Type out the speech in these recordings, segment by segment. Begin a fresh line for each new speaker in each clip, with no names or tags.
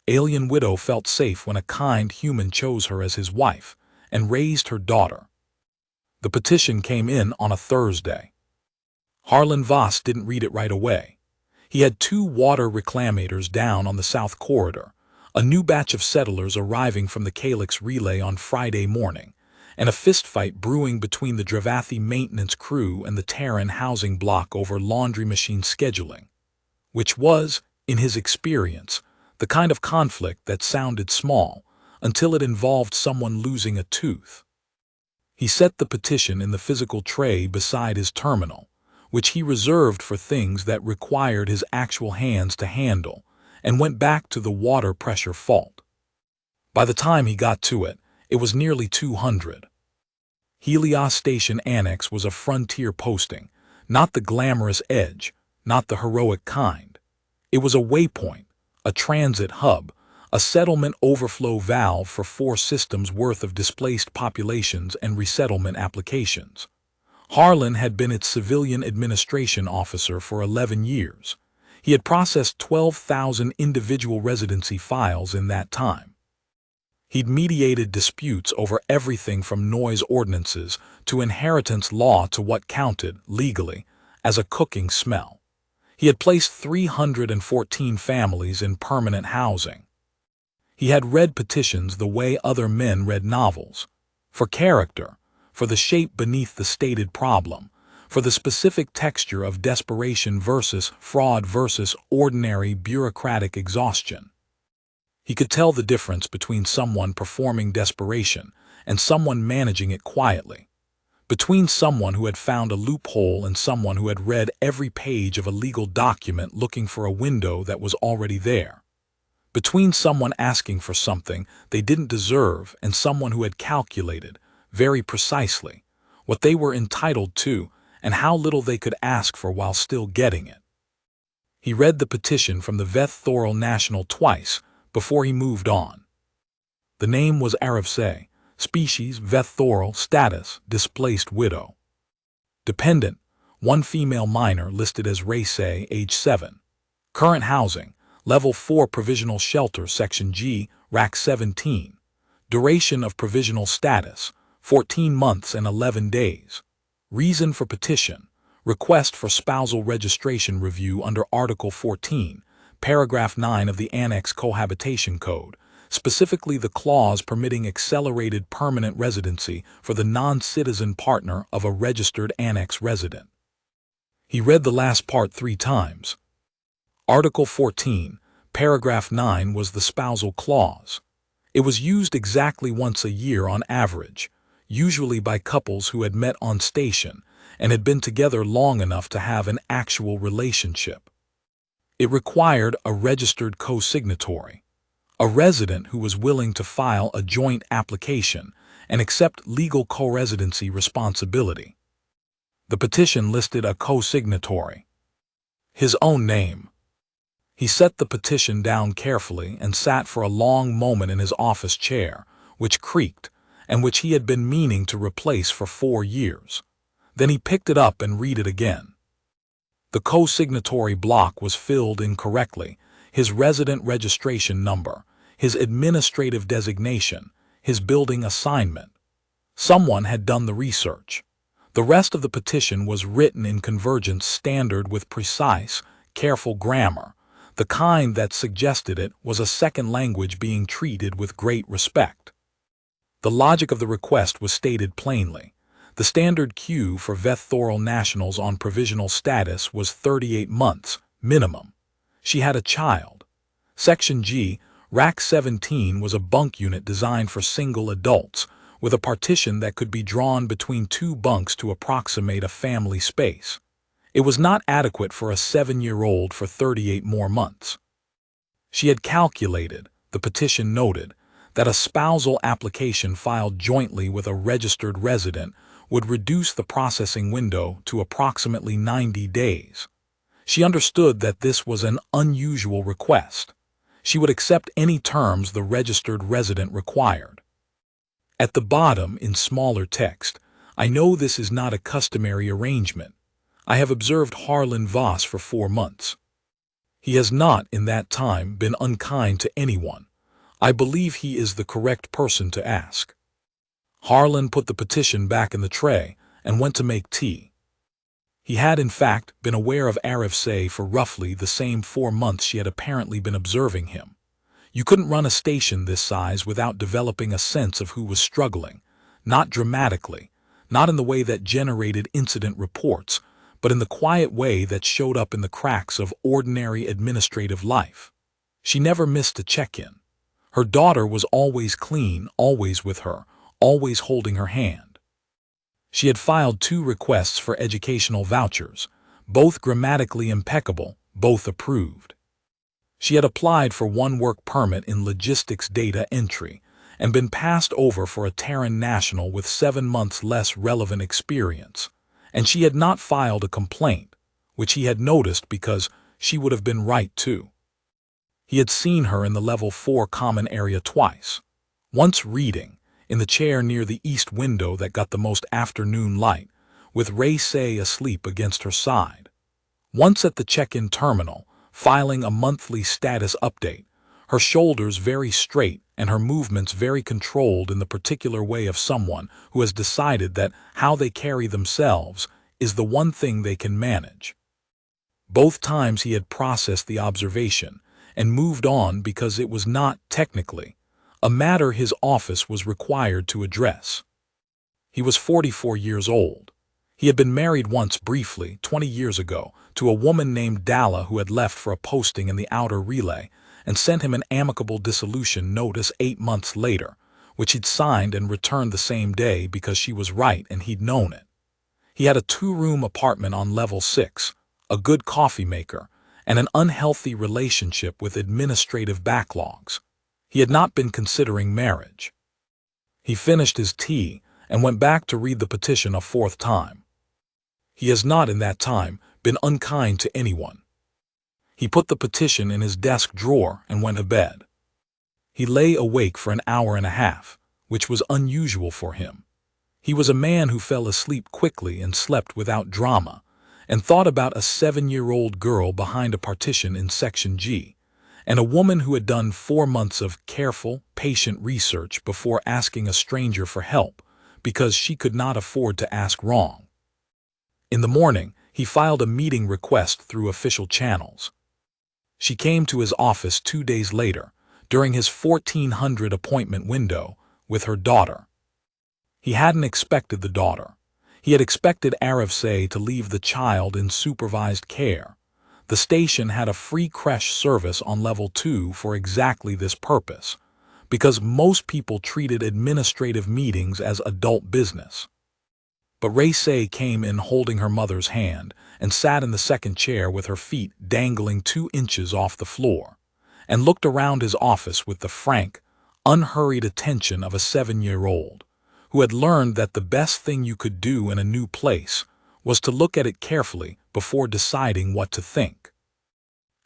Alien widow felt safe when a kind human chose her as his wife and raised her daughter. The petition came in on a Thursday. Harlan Voss didn't read it right away. He had 2 water reclamators down on the South Corridor, a new batch of settlers arriving from the Calyx relay on Friday morning, and a fistfight brewing between the Dravathi maintenance crew and the Terran housing block over laundry machine scheduling, which was, in his experience, the kind of conflict that sounded small until it involved someone losing a tooth. He set the petition in the physical tray beside his terminal, which he reserved for things that required his actual hands to handle, and went back to the water pressure fault. By the time he got to it, it was nearly 200. Helios Station Annex was a frontier posting, not the glamorous edge, not the heroic kind. It was a waypoint, a transit hub, a settlement overflow valve for 4 systems worth of displaced populations and resettlement applications. Harlan had been its civilian administration officer for 11 years. He had processed 12,000 individual residency files in that time. He'd mediated disputes over everything from noise ordinances to inheritance law to what counted, legally, as a cooking smell. He had placed 314 families in permanent housing. He had read petitions the way other men read novels, for character, for the shape beneath the stated problem, for the specific texture of desperation versus fraud versus ordinary bureaucratic exhaustion. He could tell the difference between someone performing desperation and someone managing it quietly, between someone who had found a loophole and someone who had read every page of a legal document looking for a window that was already there, between someone asking for something they didn't deserve and someone who had calculated, very precisely, what they were entitled to and how little they could ask for while still getting it. He read the petition from the Veth Thoral National twice before he moved on. The name was Aravse, species Veth Thoral, status displaced widow. Dependent, 1 female minor listed as Race A, age 7. Current housing, Level 4 Provisional Shelter, Section G, Rack 17. Duration of provisional status, 14 months and 11 days. Reason for petition, request for spousal registration review under Article 14, Paragraph 9 of the Annex Cohabitation Code, specifically the clause permitting accelerated permanent residency for the non-citizen partner of a registered Annex resident. He read the last part 3 times. Article 14, Paragraph 9 was the spousal clause. It was used exactly once a year on average, usually by couples who had met on station and had been together long enough to have an actual relationship. It required a registered co-signatory, a resident who was willing to file a joint application and accept legal co-residency responsibility. The petition listed a co-signatory, his own name. He set the petition down carefully and sat for a long moment in his office chair, which creaked, and which he had been meaning to replace for 4 years. Then he picked it up and read it again. The co-signatory block was filled incorrectly, his resident registration number, his administrative designation, his building assignment. Someone had done the research. The rest of the petition was written in convergence standard with precise, careful grammar, the kind that suggested it was a second language being treated with great respect. The logic of the request was stated plainly. The standard queue for Veth Thoral nationals on provisional status was 38 months, minimum. She had a child. Section G, Rack 17 was a bunk unit designed for single adults, with a partition that could be drawn between 2 bunks to approximate a family space. It was not adequate for a 7-year-old for 38 more months. She had calculated, the petition noted, that a spousal application filed jointly with a registered resident would reduce the processing window to approximately 90 days. She understood that this was an unusual request. She would accept any terms the registered resident required. At the bottom, in smaller text, I know this is not a customary arrangement. I have observed Harlan Voss for 4 months. He has not, in that time, been unkind to anyone. I believe he is the correct person to ask. Harlan put the petition back in the tray and went to make tea. He had, in fact, been aware of HFY for roughly the same 4 months she had apparently been observing him. You couldn't run a station this size without developing a sense of who was struggling, not dramatically, not in the way that generated incident reports, but in the quiet way that showed up in the cracks of ordinary administrative life. She never missed a check-in. Her daughter was always clean, always with her, always holding her hand. She had filed 2 requests for educational vouchers, both grammatically impeccable, both approved. She had applied for 1 work permit in logistics data entry and been passed over for a Terran national with 7 months less relevant experience, and she had not filed a complaint, which he had noticed because she would have been right too. He had seen her in the level 4 common area twice, once reading, in the chair near the east window that got the most afternoon light, with Ray-Say asleep against her side. Once at the check-in terminal, filing a monthly status update, her shoulders very straight and her movements very controlled in the particular way of someone who has decided that how they carry themselves is the one thing they can manage. Both times he had processed the observation and moved on because it was not, technically, a matter his office was required to address. He was 44 years old. He had been married once briefly, 20 years ago, to a woman named Dalla who had left for a posting in the outer relay and sent him an amicable dissolution notice 8 months later, which he'd signed and returned the same day because she was right and he'd known it. He had a 2-room apartment on level 6, a good coffee maker, and an unhealthy relationship with administrative backlogs. He had not been considering marriage. He finished his tea and went back to read the petition a 4th time. He has not, in that time, been unkind to anyone. He put the petition in his desk drawer and went to bed. He lay awake for an hour and a half, which was unusual for him. He was a man who fell asleep quickly and slept without drama, and thought about a 7-year-old girl behind a partition in Section G, and a woman who had done 4 months of careful, patient research before asking a stranger for help, because she could not afford to ask wrong. In the morning, he filed a meeting request through official channels. She came to his office 2 days later, during his 1400 appointment window, with her daughter. He hadn't expected the daughter. He had expected HFY to leave the child in supervised care. The station had a free creche service on level 2 for exactly this purpose, because most people treated administrative meetings as adult business. But Ray-Say came in holding her mother's hand and sat in the second chair with her feet dangling 2 inches off the floor, and looked around his office with the frank, unhurried attention of a 7-year-old, who had learned that the best thing you could do in a new place was to look at it carefully before deciding what to think.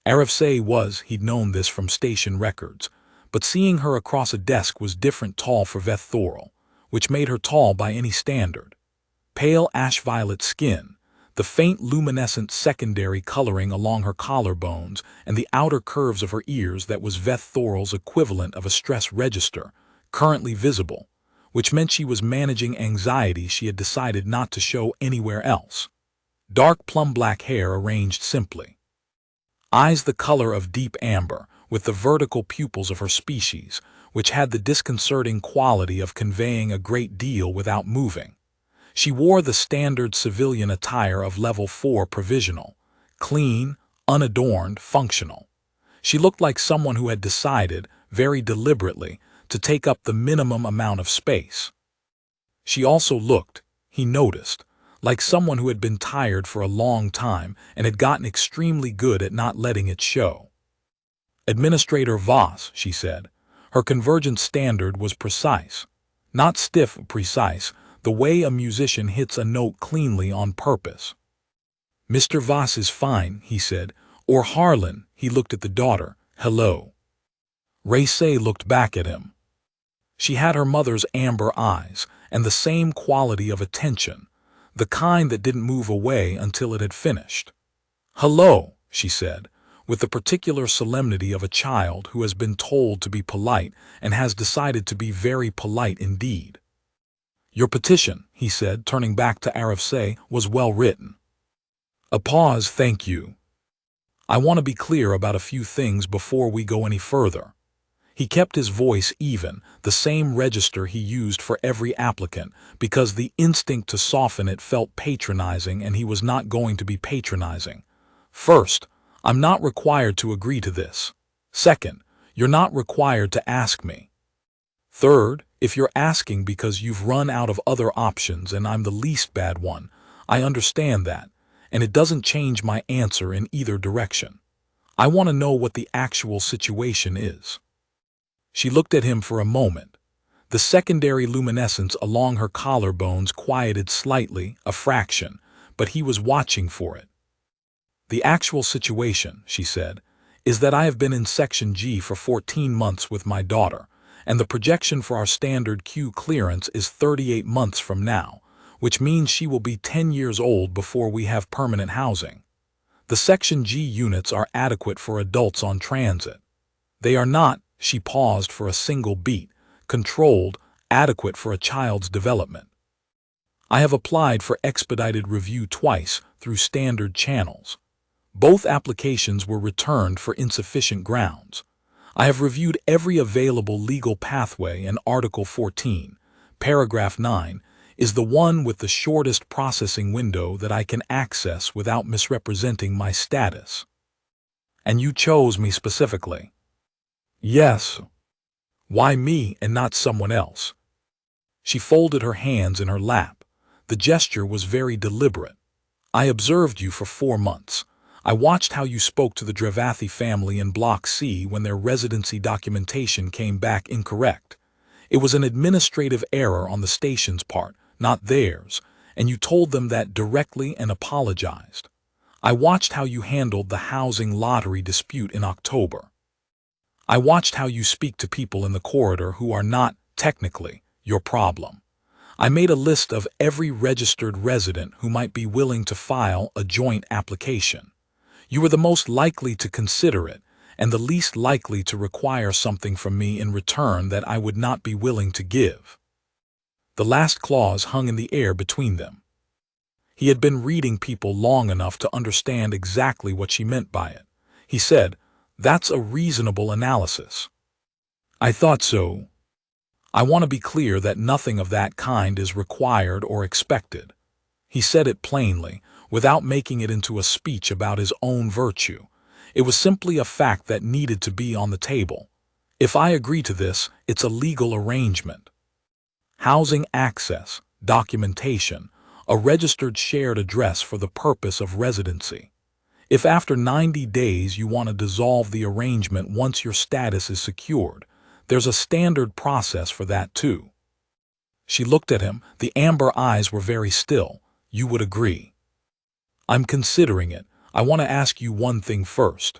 HFY was, he'd known this from station records, but seeing her across a desk was different tall for Veth, which made her tall by any standard. Pale ash-violet skin, the faint luminescent secondary coloring along her collarbones, and the outer curves of her ears that was Veth's equivalent of a stress register, currently visible, which meant she was managing anxiety she had decided not to show anywhere else. Dark plum-black hair arranged simply. Eyes the color of deep amber, with the vertical pupils of her species, which had the disconcerting quality of conveying a great deal without moving. She wore the standard civilian attire of level 4 provisional, clean, unadorned, functional. She looked like someone who had decided, very deliberately, to take up the minimum amount of space. She also looked, he noticed, like someone who had been tired for a long time and had gotten extremely good at not letting it show. Administrator Voss, she said. Her convergence standard was precise. Not stiff, precise, the way a musician hits a note cleanly on purpose. Mr. Voss is fine, he said, or Harlan, he looked at the daughter, hello. Ray-Say looked back at him. She had her mother's amber eyes and the same quality of attention, the kind that didn't move away until it had finished. Hello, she said, with the particular solemnity of a child who has been told to be polite and has decided to be very polite indeed. "Your petition," he said, turning back to HFY, "was well written." A pause. "Thank you. I want to be clear about a few things before we go any further." He kept his voice even, the same register he used for every applicant, because the instinct to soften it felt patronizing, and he was not going to be patronizing. "First, I'm not required to agree to this. Second, you're not required to ask me. Third, if you're asking because you've run out of other options and I'm the least bad one, I understand that, and it doesn't change my answer in either direction. I want to know what the actual situation is." She looked at him for a moment. The secondary luminescence along her collarbones quieted slightly, a fraction, but he was watching for it. "The actual situation," she said, "is that I have been in Section G for 14 months with my daughter, and the projection for our standard Q clearance is 38 months from now, which means she will be 10 years old before we have permanent housing. The Section G units are adequate for adults on transit. They are not," she paused for a single beat, "controlled, adequate for a child's development. I have applied for expedited review twice through standard channels. Both applications were returned for insufficient grounds. I have reviewed every available legal pathway, and Article 14, Paragraph 9, is the one with the shortest processing window that I can access without misrepresenting my status. And you chose me specifically." "Yes. Why me and not someone else?" She folded her hands in her lap. The gesture was very deliberate. "I observed you for 4 months. I watched how you spoke to the Dravathi family in Block C when their residency documentation came back incorrect. It was an administrative error on the station's part, not theirs, and you told them that directly and apologized. I watched how you handled the housing lottery dispute in October. I watched how you speak to people in the corridor who are not, technically, your problem. I made a list of every registered resident who might be willing to file a joint application. You were the most likely to consider it, and the least likely to require something from me in return that I would not be willing to give." The last clause hung in the air between them. He had been reading people long enough to understand exactly what she meant by it. He said, "That's a reasonable analysis." "I thought so. I want to be clear that nothing of that kind is required or expected." He said it plainly, without making it into a speech about his own virtue. It was simply a fact that needed to be on the table. "If I agree to this, it's a legal arrangement. Housing access, documentation, a registered shared address for the purpose of residency. If after 90 days you want to dissolve the arrangement once your status is secured, there's a standard process for that too." She looked at him. The amber eyes were very still. "You would agree?" "I'm considering it. I want to ask you one thing first."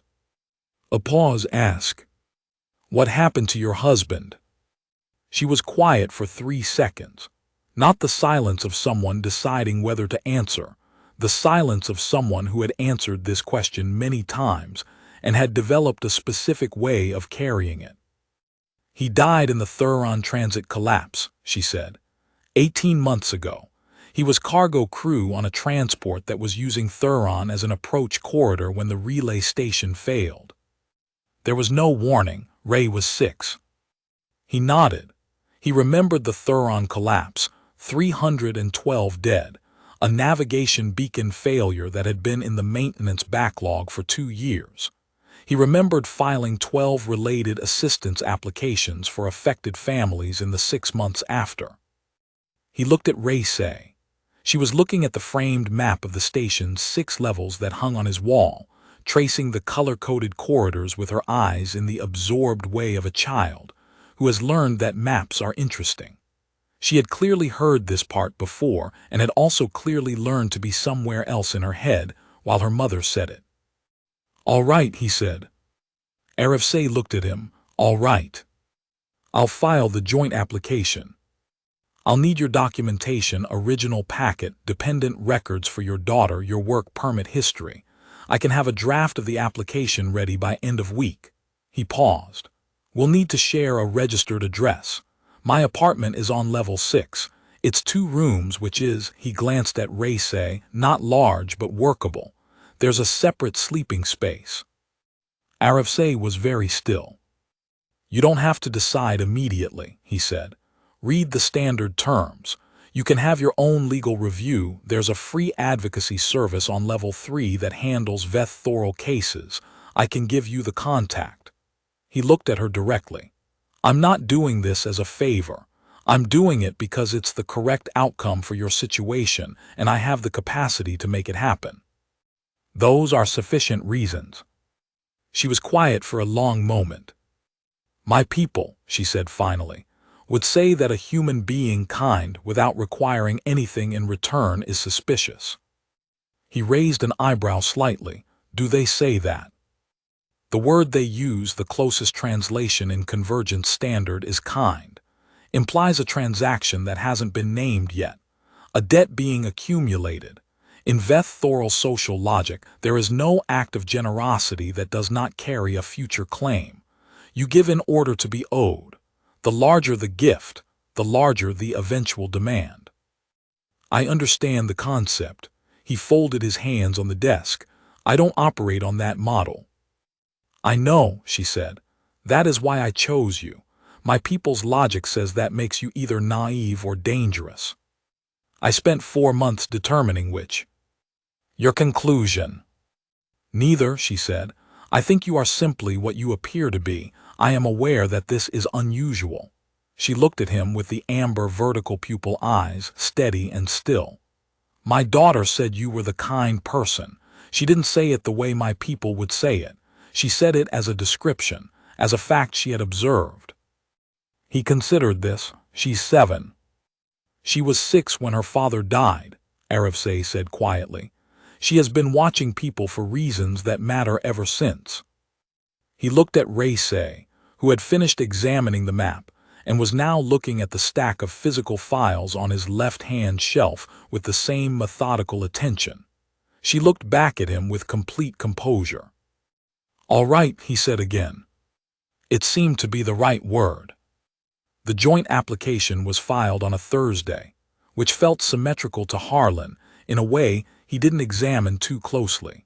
A pause. "Ask." "What happened to your husband?" She was quiet for 3 seconds. Not the silence of someone deciding whether to answer, the silence of someone who had answered this question many times and had developed a specific way of carrying it. "He died in the Thuron transit collapse," she said. 18 months ago. He was cargo crew on a transport that was using Thuron as an approach corridor when the relay station failed. There was no warning. Ray was 6. He nodded. He remembered the Thuron collapse, 312 dead, a navigation beacon failure that had been in the maintenance backlog for 2 years. He remembered filing 12 related assistance applications for affected families in the 6 months after. He looked at Ray Say. She was looking at the framed map of the station's 6 levels that hung on his wall, tracing the color-coded corridors with her eyes in the absorbed way of a child who has learned that maps are interesting. She had clearly heard this part before and had also clearly learned to be somewhere else in her head while her mother said it. "All right," he said. HFY looked at him. "All right. I'll file the joint application. I'll need your documentation, original packet, dependent records for your daughter, your work permit history. I can have a draft of the application ready by end of week. He paused. We'll need to share a registered address. My apartment is on level 6. It's 2 rooms, which is, he glanced at Raysay, not large but workable. There's a separate sleeping space. Arafsay was very still. You don't have to decide immediately, he said. Read the standard terms. You can have your own legal review. There's a free advocacy service on level 3 that handles vethoral cases. I can give you the contact. He looked at her directly. I'm not doing this as a favor. I'm doing it because it's the correct outcome for your situation, and I have the capacity to make it happen. Those are sufficient reasons. She was quiet for a long moment. My people, she said finally, would say that a human being kind without requiring anything in return is suspicious. He raised an eyebrow slightly. Do they say that? The word they use, the closest translation in Convergence Standard, is kind, implies a transaction that hasn't been named yet, a debt being accumulated. In vethoral social logic, there is no act of generosity that does not carry a future claim. You give in order to be owed. The larger the gift, the larger the eventual demand. I understand the concept. He folded his hands on the desk. I don't operate on that model. I know, she said. That is why I chose you. My people's logic says that makes you either naive or dangerous. I spent 4 months determining which. Your conclusion. Neither, she said. I think you are simply what you appear to be. I am aware that this is unusual. She looked at him with the amber vertical pupil eyes, steady and still. My daughter said you were the kind person. She didn't say it the way my people would say it. She said it as a description, as a fact she had observed. He considered this. She's 7. She was 6 when her father died, Arafsay said quietly. She has been watching people for reasons that matter ever since. He looked at Raysay, who had finished examining the map and was now looking at the stack of physical files on his left-hand shelf with the same methodical attention. She looked back at him with complete composure. All right, he said again. It seemed to be the right word. The joint application was filed on a Thursday, which felt symmetrical to Harlan in a way he didn't examine too closely.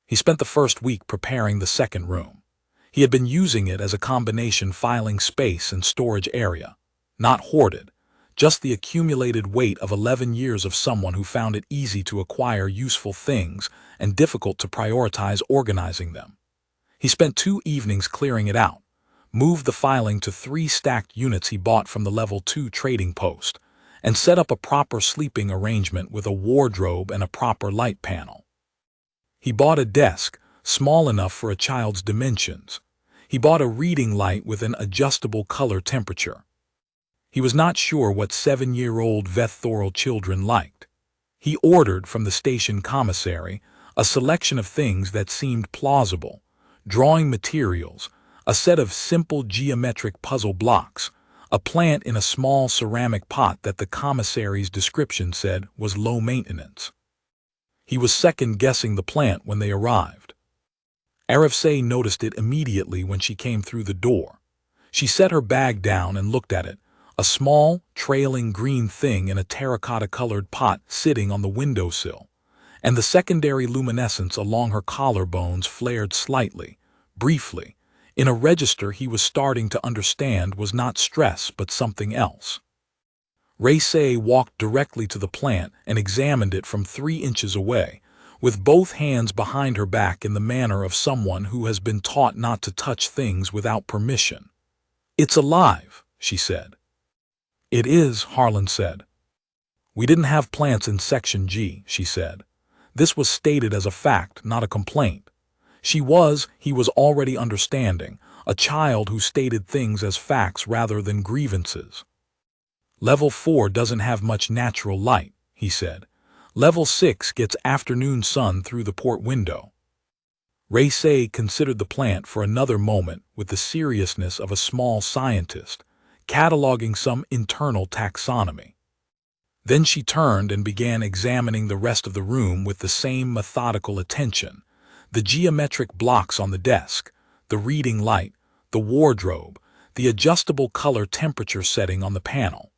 He spent the first week preparing the second room. He had been using it as a combination filing space and storage area, not hoarded, just the accumulated weight of 11 years of someone who found it easy to acquire useful things and difficult to prioritize organizing them. He spent 2 evenings clearing it out, moved the filing to 3 stacked units he bought from the level 2 trading post, and set up a proper sleeping arrangement with a wardrobe and a proper light panel. He bought a desk, small enough for a child's dimensions. He bought a reading light with an adjustable color temperature. He was not sure what 7-year-old vethoral children liked. He ordered from the station commissary a selection of things that seemed plausible, drawing materials, a set of simple geometric puzzle blocks, a plant in a small ceramic pot that the commissary's description said was low maintenance. He was second-guessing the plant when they arrived. Arafsay noticed it immediately when she came through the door. She set her bag down and looked at it, a small, trailing green thing in a terracotta-colored pot sitting on the windowsill, and the secondary luminescence along her collarbones flared slightly, briefly, in a register he was starting to understand was not stress but something else. Raysay walked directly to the plant and examined it from 3 inches away, with both hands behind her back in the manner of someone who has been taught not to touch things without permission. It's alive, she said. It is, Harlan said. We didn't have plants in Section G, she said. This was stated as a fact, not a complaint. He was already understanding, a child who stated things as facts rather than grievances. Level 4 doesn't have much natural light, he said. Level 6 gets afternoon sun through the port window. Raysay considered the plant for another moment with the seriousness of a small scientist, cataloging some internal taxonomy. Then she turned and began examining the rest of the room with the same methodical attention, The geometric blocks on the desk, the reading light, the wardrobe, the adjustable color temperature setting on the panel.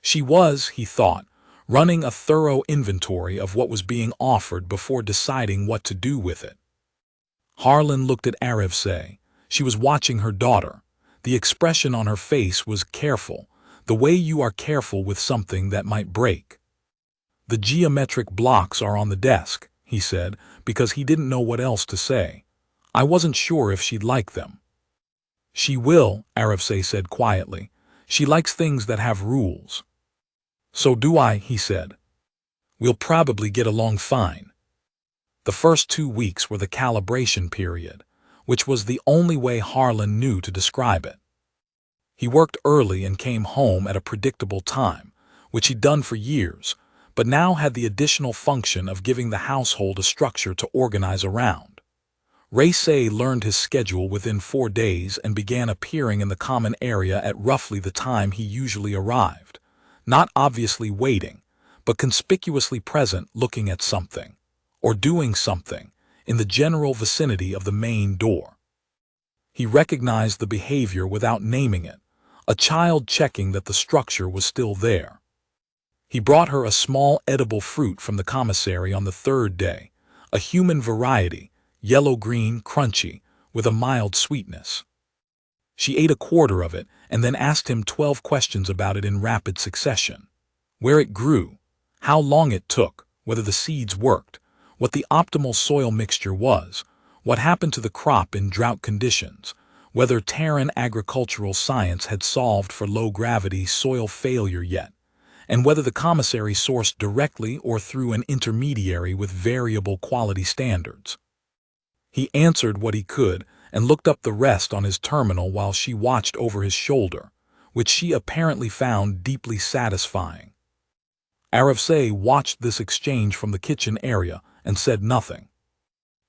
She was, he thought, running a thorough inventory of what was being offered before deciding what to do with it. Harlan looked at Arevse. She was watching her daughter. The expression on her face was careful, the way you are careful with something that might break. The geometric blocks are on the desk, he said, because he didn't know what else to say. I wasn't sure if she'd like them. She will, Arevse said quietly. She likes things that have rules. So do I, he said. We'll probably get along fine. The first 2 weeks were the calibration period, which was the only way Harlan knew to describe it. He worked early and came home at a predictable time, which he'd done for years, but now had the additional function of giving the household a structure to organize around. Raysay learned his schedule within 4 days and began appearing in the common area at roughly the time he usually arrived, not obviously waiting, but conspicuously present looking at something, or doing something, in the general vicinity of the main door. He recognized the behavior without naming it, a child checking that the structure was still there. He brought her a small edible fruit from the commissary on the 3rd day, a human variety, yellow-green, crunchy, with a mild sweetness. She ate a quarter of it and then asked him 12 questions about it in rapid succession. Where it grew, how long it took, whether the seeds worked, what the optimal soil mixture was, what happened to the crop in drought conditions, whether Terran agricultural science had solved for low-gravity soil failure yet, and whether the commissary sourced directly or through an intermediary with variable quality standards. He answered what he could and looked up the rest on his terminal while she watched over his shoulder, which she apparently found deeply satisfying. Arevse watched this exchange from the kitchen area and said nothing.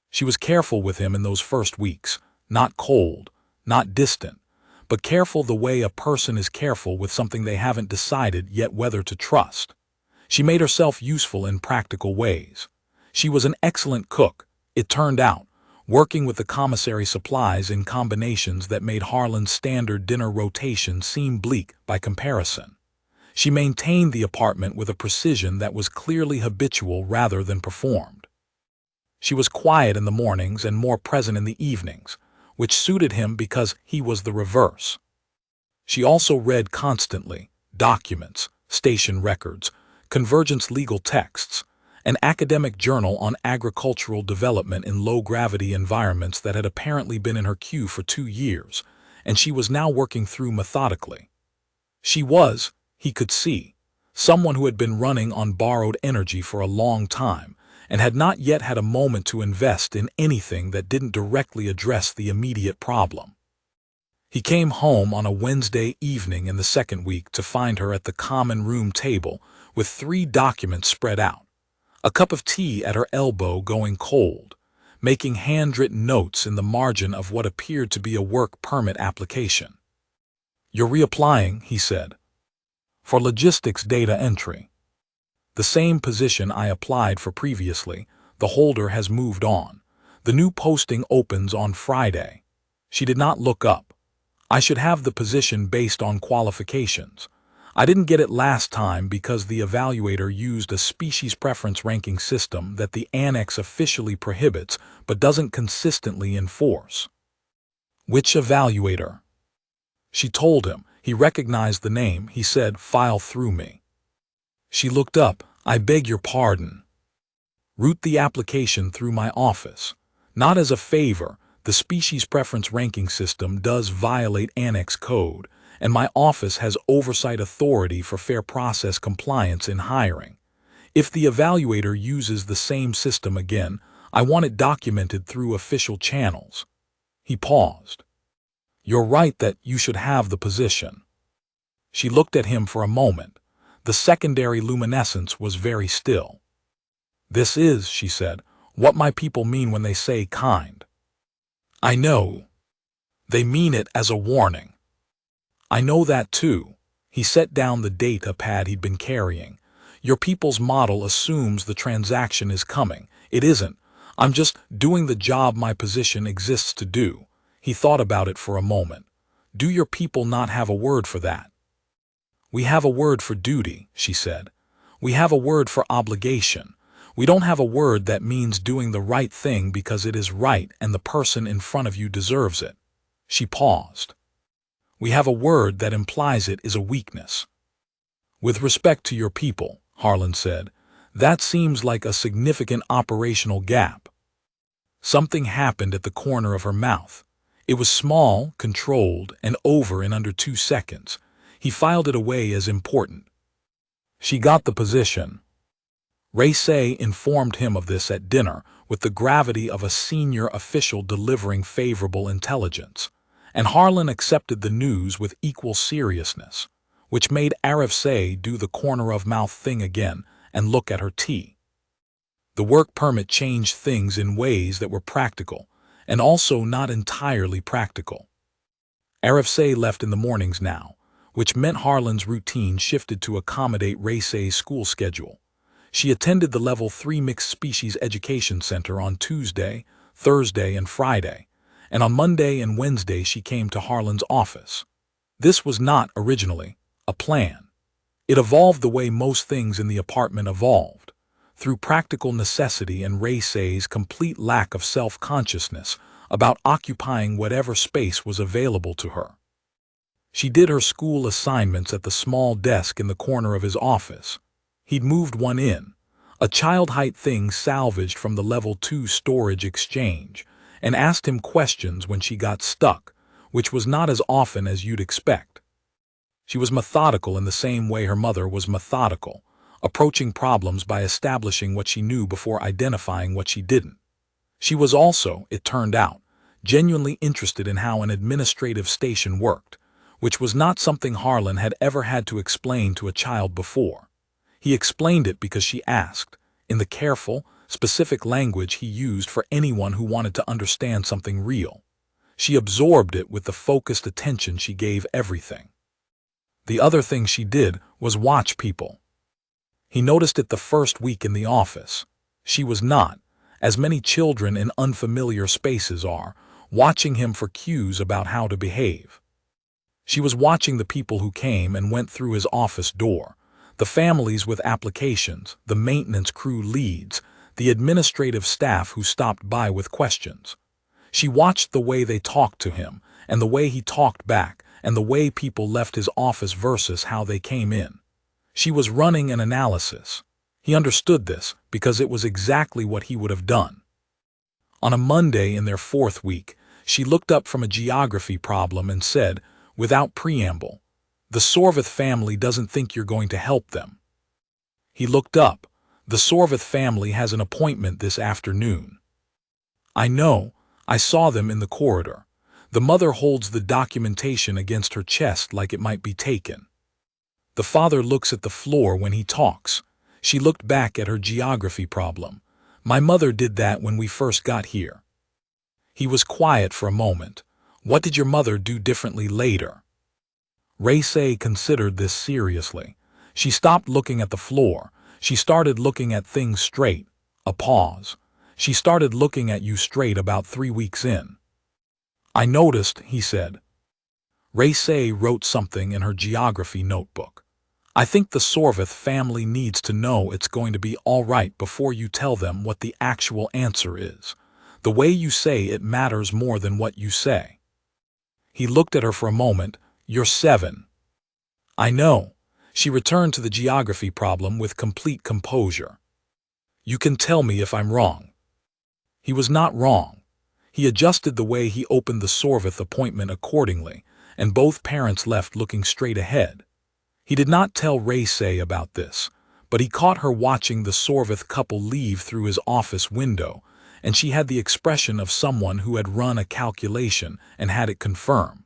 She was careful with him in those first weeks, not cold, not distant, but careful the way a person is careful with something they haven't decided yet whether to trust. She made herself useful in practical ways. She was an excellent cook, it turned out, working with the commissary supplies in combinations that made Harlan's standard dinner rotation seem bleak by comparison. She maintained the apartment with a precision that was clearly habitual rather than performed. She was quiet in the mornings and more present in the evenings, which suited him because he was the reverse. She also read constantly, documents, station records, convergence legal texts, an academic journal on agricultural development in low-gravity environments that had apparently been in her queue for 2 years, and she was now working through methodically. She was, he could see, someone who had been running on borrowed energy for a long time, and had not yet had a moment to invest in anything that didn't directly address the immediate problem. He came home on a Wednesday evening in the 2nd week to find her at the common room table with 3 documents spread out, a cup of tea at her elbow going cold, making handwritten notes in the margin of what appeared to be a work permit application. "You're reapplying," he said, "for logistics data entry. The same position I applied for previously, the holder has moved on. The new posting opens on Friday." She did not look up. "I should have the position based on qualifications. I didn't get it last time because the evaluator used a species preference ranking system that the annex officially prohibits but doesn't consistently enforce." "Which evaluator?" She told him. He recognized the name. He said, "File through me." She looked up. "I beg your pardon." "Route the application through my office. Not as a favor. The species preference ranking system does violate annex code, and my office has oversight authority for fair process compliance in hiring. If the evaluator uses the same system again, I want it documented through official channels." He paused. "You're right that you should have the position." She looked at him for a moment. The secondary luminescence was very still. "This is," she said, "what my people mean when they say kind. I know. They mean it as a warning. I know that too." He set down the data pad he'd been carrying. "Your people's model assumes the transaction is coming. It isn't. I'm just doing the job my position exists to do. He thought about it for a moment. Do your people not have a word for that? We have a word for duty, she said. We have a word for obligation. We don't have a word that means doing the right thing because it is right and the person in front of you deserves it. She paused. We have a word that implies it is a weakness. With respect to your people, Harlan said, that seems like a significant operational gap. Something happened at the corner of her mouth. It was small, controlled, and over in under 2 seconds. He filed it away as important. She got the position. Ray informed him of this at dinner with the gravity of a senior official delivering favorable intelligence, and Harlan accepted the news with equal seriousness, which made HFY do the corner-of-mouth thing again and look at her tea. The work permit changed things in ways that were practical, and also not entirely practical. HFY left in the mornings now, which meant Harlan's routine shifted to accommodate Ray's school schedule. She attended the Level 3 Mixed Species Education Center on Tuesday, Thursday, and Friday, and on Monday and Wednesday she came to Harlan's office. This was not, originally, a plan. It evolved the way most things in the apartment evolved, through practical necessity and Ray's complete lack of self-consciousness about occupying whatever space was available to her. She did her school assignments at the small desk in the corner of his office. He'd moved one in, a child-height thing salvaged from the Level 2 storage exchange, and asked him questions when she got stuck, which was not as often as you'd expect. She was methodical in the same way her mother was methodical, approaching problems by establishing what she knew before identifying what she didn't. She was also, it turned out, genuinely interested in how an administrative station worked, which was not something Harlan had ever had to explain to a child before. He explained it because she asked, in the careful, specific language he used for anyone who wanted to understand something real. She absorbed it with the focused attention she gave everything. The other thing she did was watch people. He noticed it the first week in the office. She was not, as many children in unfamiliar spaces are, watching him for cues about how to behave. She was watching the people who came and went through his office door, the families with applications, the maintenance crew leads, the administrative staff who stopped by with questions. She watched the way they talked to him, and the way he talked back, and the way people left his office versus how they came in. She was running an analysis. He understood this because it was exactly what he would have done. On a Monday in their 4th week, she looked up from a geography problem and said, without preamble, "The Sorvith family doesn't think you're going to help them." He looked up. "The Sorvith family has an appointment this afternoon." "I know. I saw them in the corridor." The mother holds the documentation against her chest like it might be taken. The father looks at the floor when he talks. She looked back at her geography problem. "My mother did that when we first got here." He was quiet for a moment. "What did your mother do differently later?" Ray considered this seriously. She stopped looking at the floor. She started looking at things straight. A pause. "She started looking at you straight about 3 weeks in." "I noticed," he said. Ray wrote something in her geography notebook. "I think the Sorvith family needs to know it's going to be all right before you tell them what the actual answer is. The way you say it matters more than what you say." He looked at her for a moment. "You're 7. "I know." She returned to the geography problem with complete composure. "You can tell me if I'm wrong." He was not wrong. He adjusted the way he opened the Sorvith appointment accordingly, and both parents left looking straight ahead. He did not tell Ray about this, but he caught her watching the Sorvith couple leave through his office window, and she had the expression of someone who had run a calculation and had it confirmed.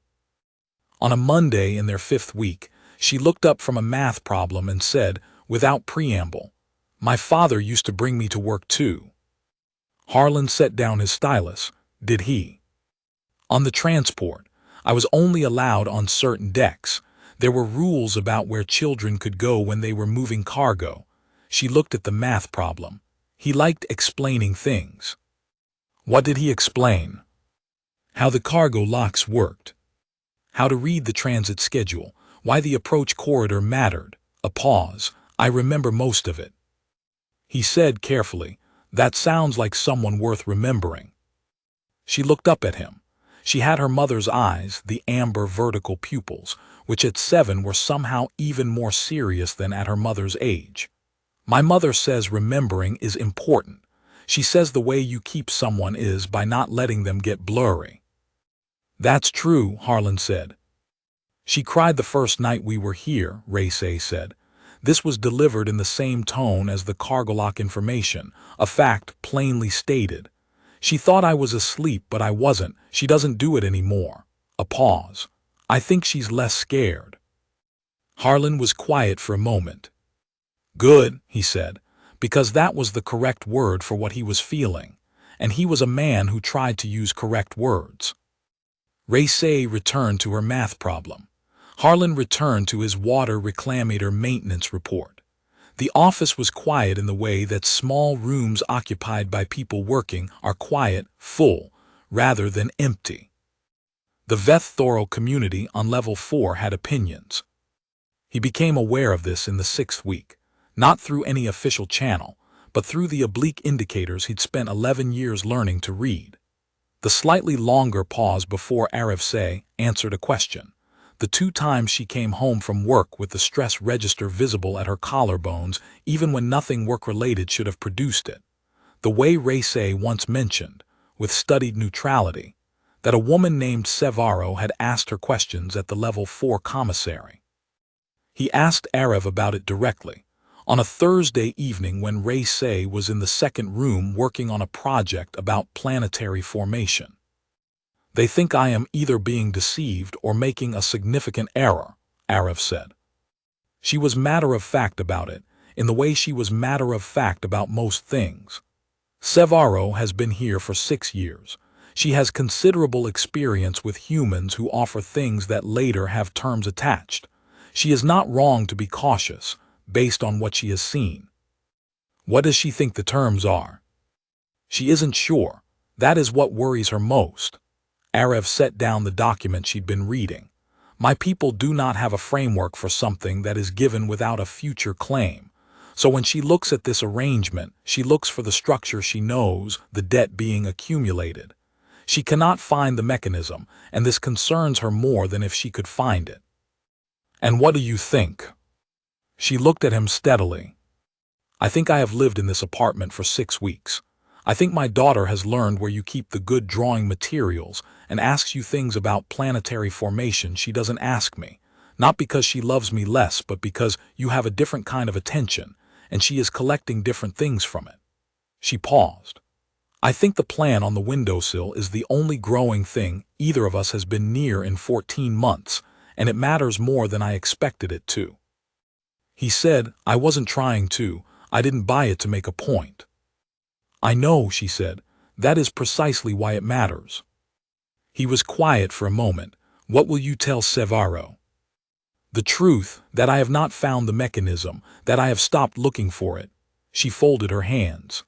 On a Monday in their 5th week, she looked up from a math problem and said, without preamble, "My father used to bring me to work too." Harlan set down his stylus. "Did he?" "On the transport. I was only allowed on certain decks. There were rules about where children could go when they were moving cargo." She looked at the math problem. "He liked explaining things." What did he explain? How the cargo locks worked. How to read the transit schedule. Why the approach corridor mattered. A pause. I remember most of it. He said carefully, "That sounds like someone worth remembering." She looked up at him. She had her mother's eyes, the amber vertical pupils, which at 7 were somehow even more serious than at her mother's age. My mother says remembering is important. She says the way you keep someone is by not letting them get blurry. That's true, Harlan said. She cried the first night we were here, Race said. This was delivered in the same tone as the Cargolock information, a fact plainly stated. She thought I was asleep, but I wasn't. She doesn't do it anymore. A pause. I think she's less scared. Harlan was quiet for a moment. Good, he said, because that was the correct word for what he was feeling, and he was a man who tried to use correct words. Race returned to her math problem. Harlan returned to his water reclamator maintenance report. The office was quiet in the way that small rooms occupied by people working are quiet, full, rather than empty. The Veth-Thoral community on level 4 had opinions. He became aware of this in the 6th week, not through any official channel, but through the oblique indicators he'd spent 11 years learning to read. The slightly longer pause before Arif answered a question. The 2 times she came home from work with the stress register visible at her collarbones, even when nothing work-related should have produced it. The way Race once mentioned, with studied neutrality, that a woman named Sevaro had asked her questions at the level 4 commissary. He asked Arif about it directly, on a Thursday evening when Race was in the 2nd room working on a project about planetary formation. They think I am either being deceived or making a significant error, Arif said. She was matter-of-fact about it, in the way she was matter-of-fact about most things. Sevaro has been here for 6 years. She has considerable experience with humans who offer things that later have terms attached. She is not wrong to be cautious, based on what she has seen. What does she think the terms are? She isn't sure. That is what worries her most. Arif set down the document she'd been reading. My people do not have a framework for something that is given without a future claim. So when she looks at this arrangement, she looks for the structure she knows, the debt being accumulated. She cannot find the mechanism, and this concerns her more than if she could find it. And what do you think? She looked at him steadily. I think I have lived in this apartment for 6 weeks. I think my daughter has learned where you keep the good drawing materials and asks you things about planetary formation she doesn't ask me, not because she loves me less, but because you have a different kind of attention, and she is collecting different things from it. She paused. I think the plan on the windowsill is the only growing thing either of us has been near in 14 months, and it matters more than I expected it to. He said, I wasn't trying to, I didn't buy it to make a point. I know, she said, that is precisely why it matters. He was quiet for a moment. What will you tell Sevaro? The truth, that I have not found the mechanism, that I have stopped looking for it. She folded her hands.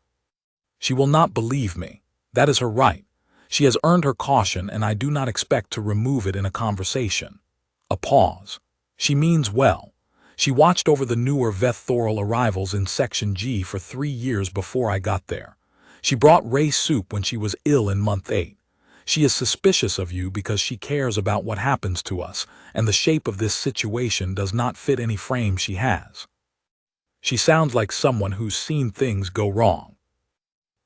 She will not believe me. That is her right. She has earned her caution, and I do not expect to remove it in a conversation. A pause. She means well. She watched over the newer Veth-Thoral arrivals in Section G for 3 years before I got there. She brought Ray soup when she was ill in month 8. She is suspicious of you because she cares about what happens to us, and the shape of this situation does not fit any frame she has. She sounds like someone who's seen things go wrong.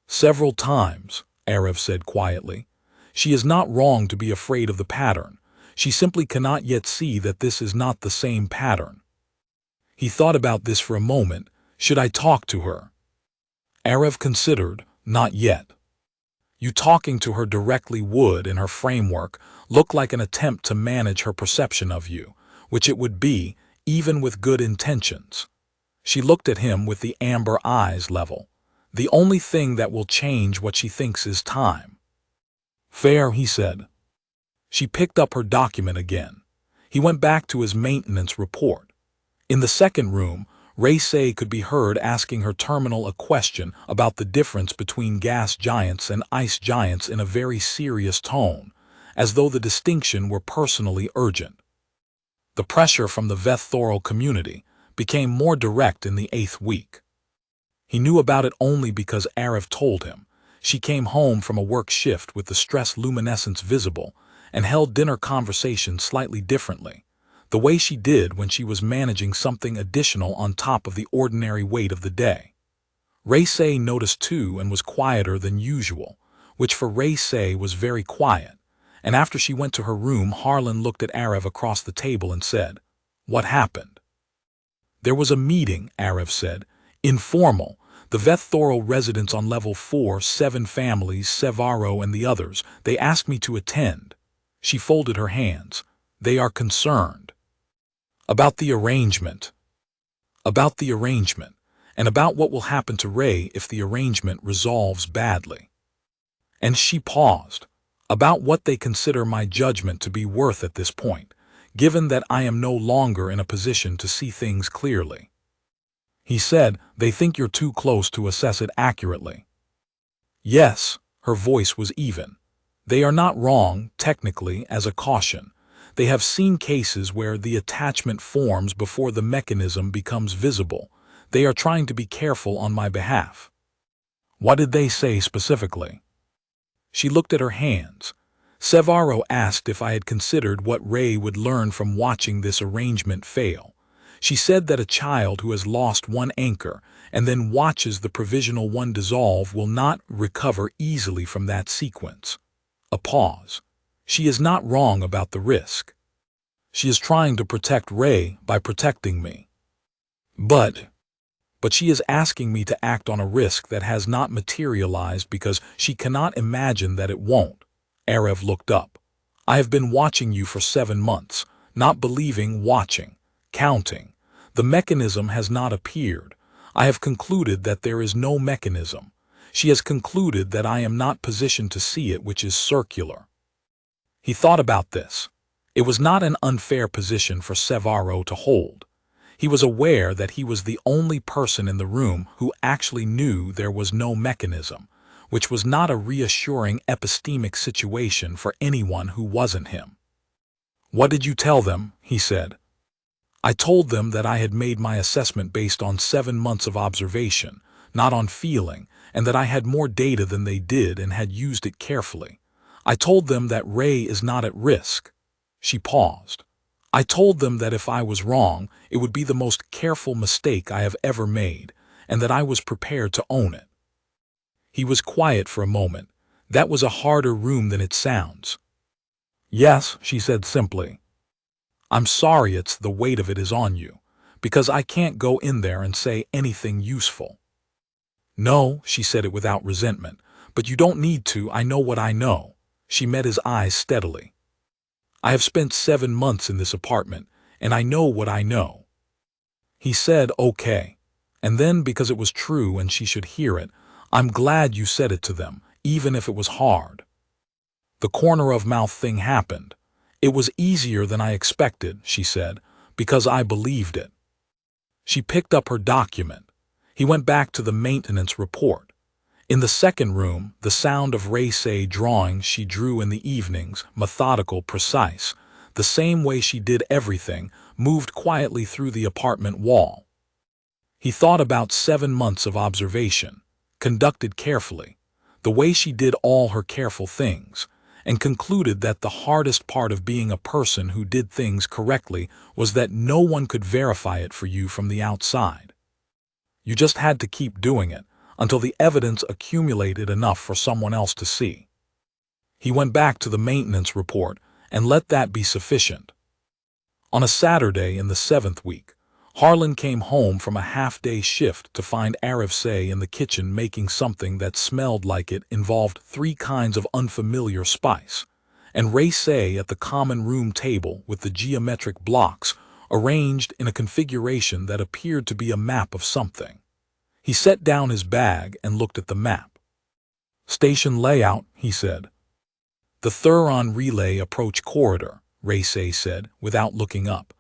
Several times, Arif said quietly. She is not wrong to be afraid of the pattern. She simply cannot yet see that this is not the same pattern. He thought about this for a moment. Should I talk to her? Arif considered. Not yet. You talking to her directly would, in her framework, look like an attempt to manage her perception of you, which it would be, even with good intentions. She looked at him with the amber eyes level. The only thing that will change what she thinks is time. Fair, he said. She picked up her document again. He went back to his maintenance report. In the 2nd room, Say could be heard asking her terminal a question about the difference between gas giants and ice giants in a very serious tone, as though the distinction were personally urgent. The pressure from the Veth community became more direct in the 8th week. He knew about it only because Arav told him. She came home from a work shift with the stress luminescence visible and held dinner conversations slightly differently, the way she did when she was managing something additional on top of the ordinary weight of the day. Say noticed too and was quieter than usual, which for Say was very quiet, and after she went to her room, Harlan looked at Arav across the table and said, "What happened?" "There was a meeting," Arav said, "informal. The Veth residents on level 4, 7 families, Sevaro and the others, they asked me to attend." She folded her hands. "They are concerned." "About the arrangement." "About the arrangement, and about what will happen to Ray if the arrangement resolves badly." And she paused. "About what they consider my judgment to be worth at this point, given that I am no longer in a position to see things clearly." He said, "They think you're too close to assess it accurately." "Yes," her voice was even. "They are not wrong, technically, as a caution. They have seen cases where the attachment forms before the mechanism becomes visible. They are trying to be careful on my behalf." "What did they say specifically?" She looked at her hands. "Sevaro asked if I had considered what Ray would learn from watching this arrangement fail. She said that a child who has lost one anchor and then watches the provisional one dissolve will not recover easily from that sequence." A pause. "She is not wrong about the risk. She is trying to protect Ray by protecting me. But she is asking me to act on a risk that has not materialized because she cannot imagine that it won't." Arav looked up. "I have been watching you for 7 months, not believing, watching, counting. The mechanism has not appeared. I have concluded that there is no mechanism. She has concluded that I am not positioned to see it, which is circular." He thought about this. It was not an unfair position for Sevaro to hold. He was aware that he was the only person in the room who actually knew there was no mechanism, which was not a reassuring epistemic situation for anyone who wasn't him. "What did you tell them?" he said. "I told them that I had made my assessment based on 7 months of observation, not on feeling, and that I had more data than they did and had used it carefully. I told them that Ray is not at risk." She paused. "I told them that if I was wrong, it would be the most careful mistake I have ever made, and that I was prepared to own it." He was quiet for a moment. That was a harder room than it sounds. "Yes," she said simply. "I'm sorry it's the weight of it is on you, because I can't go in there and say anything useful." "No," she said it without resentment, "but you don't need to. I know what I know." She met his eyes steadily. "I have spent 7 months in this apartment, and I know what I know." He said, "Okay." And then, because it was true and she should hear it, "I'm glad you said it to them, even if it was hard." The corner of mouth thing happened. "It was easier than I expected," she said, "because I believed it." She picked up her document. He went back to the maintenance report. In the second room, the sound of Say drawing she drew in the evenings, methodical, precise, the same way she did everything, moved quietly through the apartment wall. He thought about 7 months of observation, conducted carefully, the way she did all her careful things, and concluded that the hardest part of being a person who did things correctly was that no one could verify it for you from the outside. You just had to keep doing it until the evidence accumulated enough for someone else to see. He went back to the maintenance report and let that be sufficient. On a Saturday in the 7th week, Harlan came home from a half-day shift to find Say in the kitchen making something that smelled like it involved 3 kinds of unfamiliar spice, and Say at the common room table with the geometric blocks arranged in a configuration that appeared to be a map of something. He set down his bag and looked at the map. "Station layout," he said. "The Thuron relay approach corridor," Say said, without looking up.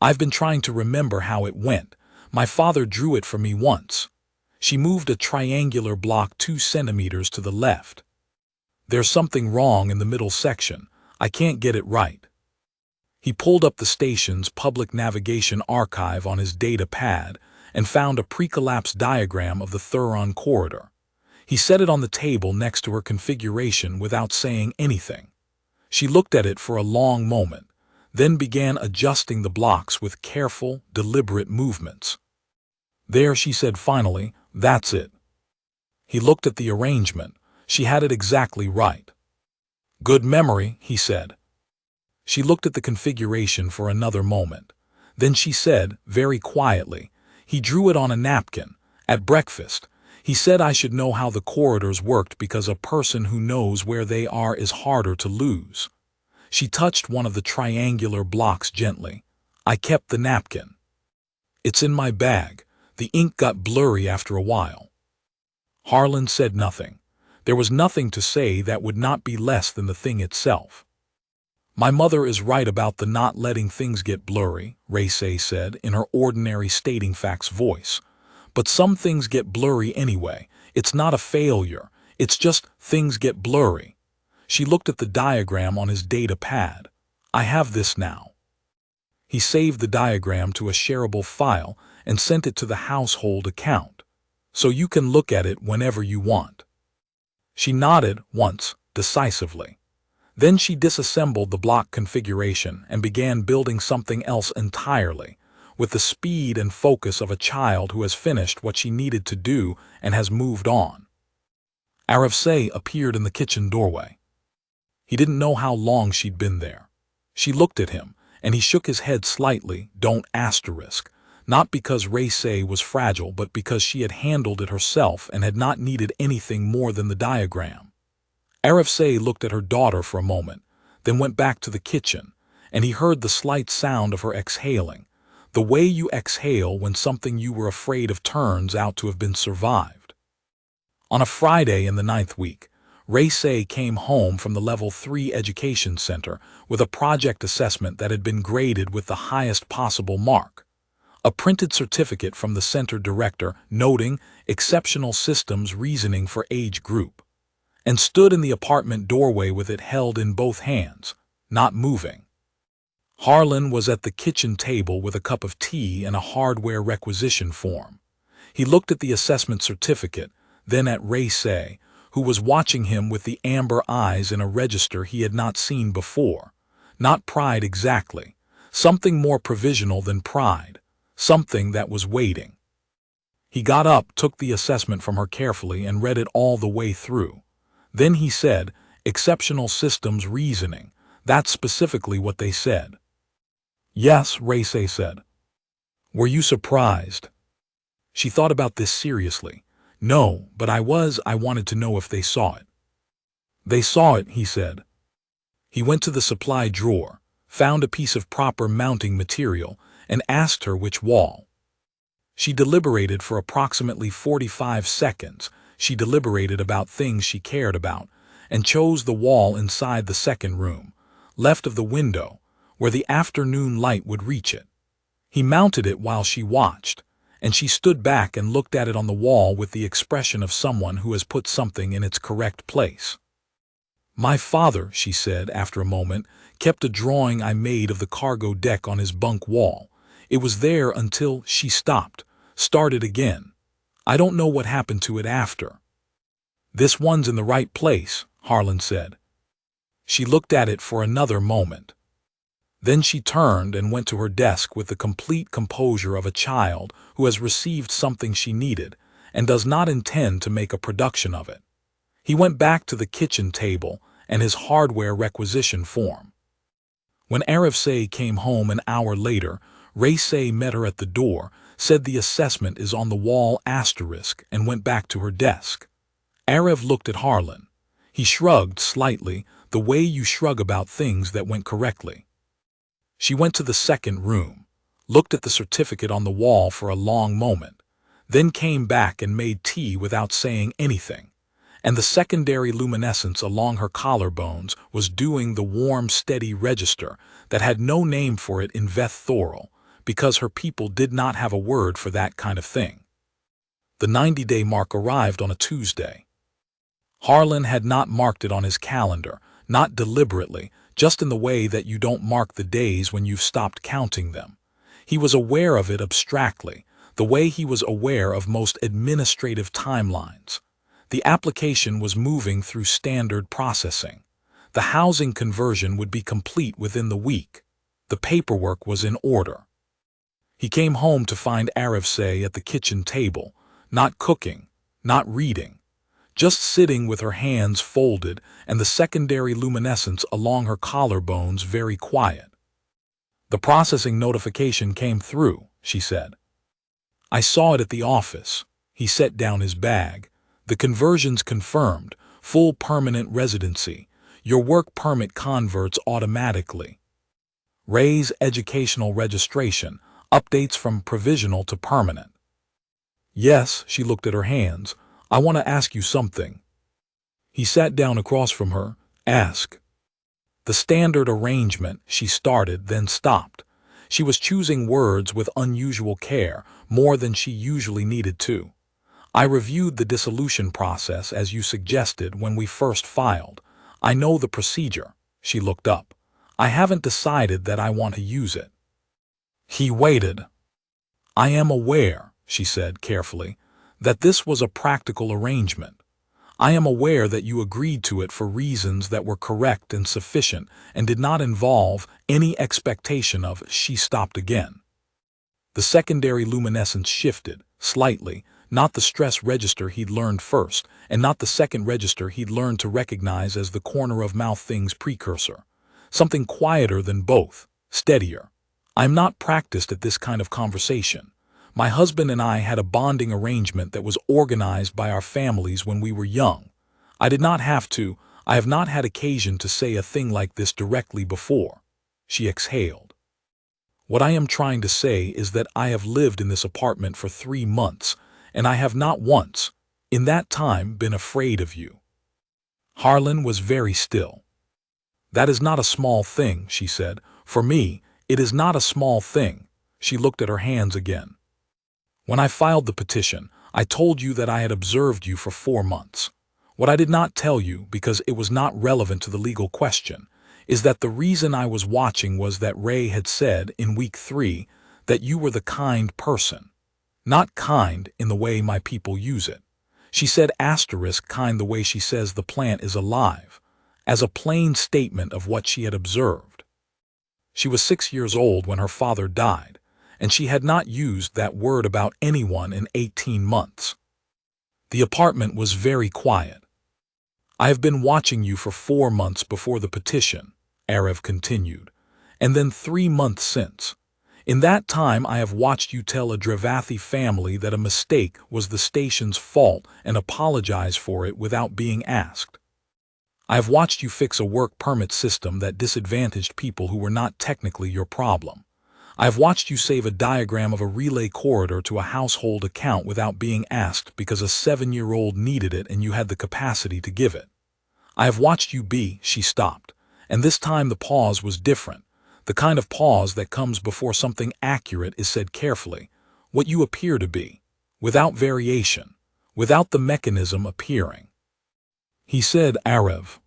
"I've been trying to remember how it went. My father drew it for me once. She moved a triangular block 2 centimeters to the left. There's something wrong in the middle section. I can't get it right. He pulled up the station's public navigation archive on his data pad and found a pre-collapsed diagram of the Thuron corridor. He set it on the table next to her configuration without saying anything. She looked at it for a long moment, then began adjusting the blocks with careful, deliberate movements. There, she said finally, that's it. He looked at the arrangement. She had it exactly right. Good memory, he said. She looked at the configuration for another moment. Then she said, very quietly, he drew it on a napkin. At breakfast, he said I should know how the corridors worked because a person who knows where they are is harder to lose. She touched one of the triangular blocks gently. I kept the napkin. It's in my bag. The ink got blurry after a while. Harlan said nothing. There was nothing to say that would not be less than the thing itself. My mother is right about the not letting things get blurry, Race said in her ordinary stating facts voice. But some things get blurry anyway. It's not a failure. It's just things get blurry. She looked at the diagram on his data pad. I have this now. He saved the diagram to a shareable file and sent it to the household account, so you can look at it whenever you want. She nodded once, decisively. Then she disassembled the block configuration and began building something else entirely, with the speed and focus of a child who has finished what she needed to do and has moved on. HFY appeared in the kitchen doorway. He didn't know how long she'd been there. She looked at him, and he shook his head slightly, don't asterisk, not because Race was fragile, but because she had handled it herself and had not needed anything more than the diagram. HFY looked at her daughter for a moment, then went back to the kitchen, and he heard the slight sound of her exhaling, the way you exhale when something you were afraid of turns out to have been survived. On a Friday in the 9th week, Race came home from the Level 3 Education Center with a project assessment that had been graded with the highest possible mark. A printed certificate from the center director noting exceptional systems reasoning for age group, and stood in the apartment doorway with it held in both hands, not moving. Harlan was at the kitchen table with a cup of tea and a hardware requisition form. He looked at the assessment certificate, then at Race, who was watching him with the amber eyes in a register he had not seen before. Not pride exactly, something more provisional than pride, something that was waiting. He got up, took the assessment from her carefully, and read it all the way through. Then he said, exceptional systems reasoning. That's specifically what they said. Yes, Race said. Were you surprised? She thought about this seriously. No, but I wanted to know if they saw it. They saw it, he said. He went to the supply drawer, found a piece of proper mounting material, and asked her which wall. She deliberated for approximately 45 seconds. She deliberated about things she cared about, and chose the wall inside the second room, left of the window, where the afternoon light would reach it. He mounted it while she watched, and she stood back and looked at it on the wall with the expression of someone who has put something in its correct place. My father, she said after a moment, kept a drawing I made of the cargo deck on his bunk wall. It was there until she stopped, started again. I don't know what happened to it after. This one's in the right place, Harlan said. She looked at it for another moment. Then she turned and went to her desk with the complete composure of a child who has received something she needed and does not intend to make a production of it. He went back to the kitchen table and his hardware requisition form. When HFY came home an hour later, Race met her at the door, said the assessment is on the wall asterisk, and went back to her desk. HFY looked at Harlan. He shrugged slightly, the way you shrug about things that went correctly. She went to the second room, looked at the certificate on the wall for a long moment, then came back and made tea without saying anything, and the secondary luminescence along her collarbones was doing the warm, steady register that had no name for it in Veth Thorol, because her people did not have a word for that kind of thing. The 90-day mark arrived on a Tuesday. Harlan had not marked it on his calendar, not deliberately, just in the way that you don't mark the days when you've stopped counting them. He was aware of it abstractly, the way he was aware of most administrative timelines. The application was moving through standard processing. The housing conversion would be complete within the week. The paperwork was in order. He came home to find HFY at the kitchen table, not cooking, not reading, just sitting with her hands folded and the secondary luminescence along her collarbones very quiet. "The processing notification came through," she said. "I saw it at the office." He set down his bag. "The conversion's confirmed, full permanent residency. Your work permit converts automatically. Ray's educational registration, updates from provisional to permanent." "Yes," she looked at her hands. "I want to ask you something." He sat down across from her. "Ask." "The standard arrangement," she started, then stopped. She was choosing words with unusual care, more than she usually needed to. "I reviewed the dissolution process as you suggested when we first filed. I know the procedure." She looked up. "I haven't decided that I want to use it." He waited. "I am aware," she said carefully, "that this was a practical arrangement. I am aware that you agreed to it for reasons that were correct and sufficient and did not involve any expectation of—" She stopped again. The secondary luminescence shifted, slightly, not the stress register he'd learned first, and not the second register he'd learned to recognize as the corner-of-mouth thing's precursor. Something quieter than both, steadier. "I'm not practiced at this kind of conversation. My husband and I had a bonding arrangement that was organized by our families when we were young. I did not have to. I have not had occasion to say a thing like this directly before." She exhaled. "What I am trying to say is that I have lived in this apartment for 3 months, and I have not once, in that time, been afraid of you." Harlan was very still. "That is not a small thing," she said. "For me, it is not a small thing." She looked at her hands again. "When I filed the petition, I told you that I had observed you for 4 months. What I did not tell you, because it was not relevant to the legal question, is that the reason I was watching was that Ray had said in week 3 that you were the kind person. Not kind in the way my people use it. She said asterisk kind the way she says the plant is alive, as a plain statement of what she had observed. She was 6 years old when her father died, and she had not used that word about anyone in 18 months. The apartment was very quiet. "I have been watching you for 4 months before the petition," Arev continued, "and then 3 months since. In that time I have watched you tell a Dravathi family that a mistake was the station's fault and apologize for it without being asked. I have watched you fix a work permit system that disadvantaged people who were not technically your problem. I have watched you save a diagram of a relay corridor to a household account without being asked because a 7-year-old needed it and you had the capacity to give it. I have watched you be—" She stopped, and this time the pause was different, the kind of pause that comes before something accurate is said carefully, "what you appear to be, without variation, without the mechanism appearing." He said, "Arev."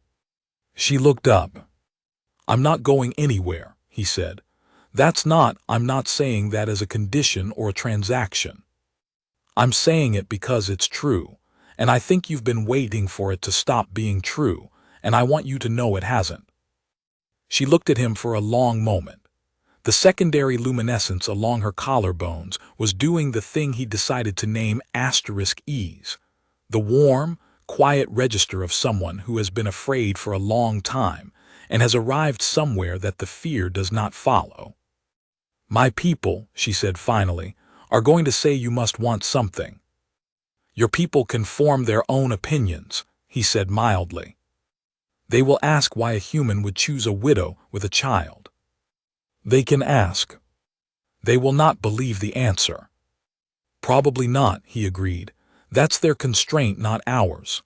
She looked up. "I'm not going anywhere," he said. I'm not saying that as a condition or a transaction. I'm saying it because it's true, and I think you've been waiting for it to stop being true, and I want you to know it hasn't." She looked at him for a long moment. The secondary luminescence along her collarbones was doing the thing he decided to name asterisk ease, the warm, quiet register of someone who has been afraid for a long time and has arrived somewhere that the fear does not follow. "My people," she said finally, "are going to say you must want something." "Your people can form their own opinions," he said mildly. "They will ask why a human would choose a widow with a child. They can ask. They will not believe the answer." "Probably not," he agreed. "That's their constraint, not ours."